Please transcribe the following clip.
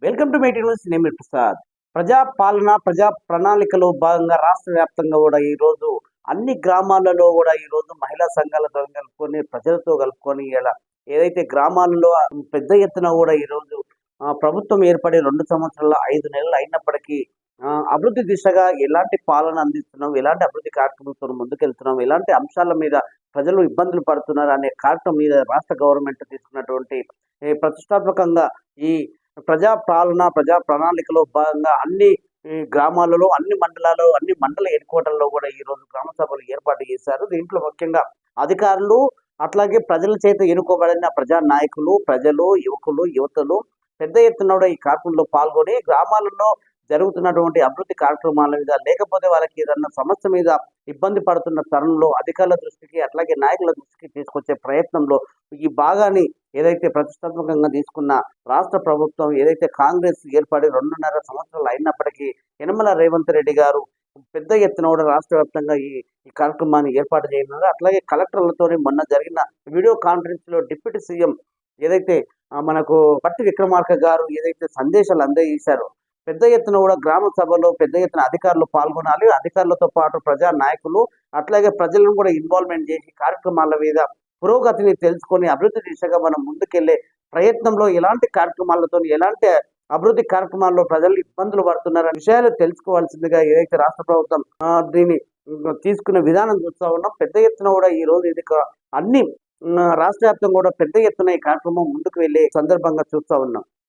Welcome to మేటీ news. నేను మీ ప్రసాద్. ప్రజా పాలన, ప్రజా ప్రణాళికలో భాగంగా రాష్ట్ర వ్యాప్తంగా కూడా ఈరోజు అన్ని గ్రామాలలో కూడా ఈరోజు మహిళా సంఘాలతో కలుపుకొని, ప్రజలతో కలుపుకొని ఇలా ఏదైతే గ్రామాలలో పెద్ద ఎత్తున కూడా ఈరోజు ప్రభుత్వం ఏర్పడి 2 సంవత్సరాల 5 నెలలు అయినప్పటికీ అభివృద్ధి దిశగా ఎలాంటి పాలన అందిస్తున్నాం, ఎలాంటి అభివృద్ధి కార్యక్రమంతో ముందుకెళ్తున్నాం, ఎలాంటి అంశాల మీద ప్రజలు ఇబ్బందులు పడుతున్నారు అనే కార్యక్రమం మీద రాష్ట్ర గవర్నమెంట్ తీసుకున్నటువంటి ప్రతిష్టాత్మకంగా ఈ ప్రజా పాలన, ప్రజా ప్రణాళికలో భాగంగా అన్ని గ్రామాలలో, అన్ని మండలాలు, అన్ని మండల హెడ్ క్వార్టర్‌లో కూడా ఈరోజు గ్రామ సభలు ఏర్పాటు చేశారు. దీంట్లో ముఖ్యంగా అధికారులు, అట్లాగే ప్రజల చేత ఎన్నుకోబడిన ప్రజా నాయకులు, ప్రజలు, యువకులు, యువతులు పెద్ద ఎత్తున కూడా ఈ కార్యక్రమంలో పాల్గొని గ్రామాలలో జరుగుతున్నటువంటి అభివృద్ధి కార్యక్రమాల మీద, లేకపోతే వాళ్ళకి ఏదన్నా సమస్య మీద ఇబ్బంది పడుతున్న తరుణంలో అధికారుల దృష్టికి, అట్లాగే నాయకుల దృష్టికి తీసుకొచ్చే ప్రయత్నంలో ఈ భాగాన్ని ఏదైతే ప్రతిష్టాత్మకంగా తీసుకున్న రాష్ట్ర ప్రభుత్వం, ఏదైతే కాంగ్రెస్ ఏర్పడి 2.5 సంవత్సరాలు అయినప్పటికీ యనమల రేవంత్ రెడ్డి గారు పెద్ద ఎత్తున కూడా రాష్ట్ర వ్యాప్తంగా ఈ ఈ కార్యక్రమాన్ని ఏర్పాటు చేయనున్నారు. అట్లాగే కలెక్టర్లతోని మొన్న జరిగిన వీడియో కాన్ఫరెన్స్‌లో డిప్యూటీ సీఎం ఏదైతే మనకు పట్టి విక్రమార్క గారు ఏదైతే సందేశాలు అందజేశారో, పెద్ద ఎత్తున కూడా గ్రామ సభలో పెద్ద ఎత్తున అధికారులు పాల్గొనాలి. అధికారులతో పాటు ప్రజా నాయకులు, అట్లాగే ప్రజలను కూడా ఇన్వాల్వ్‌మెంట్ చేసి కార్యక్రమాల మీద పురోగతిని తెలుసుకొని అభివృద్ధి దిశగా మనం ముందుకెళ్ళే ప్రయత్నంలో ఎలాంటి కార్యక్రమాలతోని, ఎలాంటి అభివృద్ధి కార్యక్రమాల్లో ప్రజలు ఇబ్బందులు పడుతున్నారనే విషయాలు తెలుసుకోవాల్సిందిగా ఏదైతే రాష్ట్ర ప్రభుత్వం దీన్ని తీసుకునే విధానం చూస్తా ఉన్నాం. పెద్ద ఎత్తున కూడా ఈ రోజు ఇది అన్ని రాష్ట్ర వ్యాప్తంగా కూడా పెద్ద ఎత్తున ఈ కార్యక్రమం ముందుకు వెళ్ళే సందర్భంగా చూస్తా ఉన్నాం.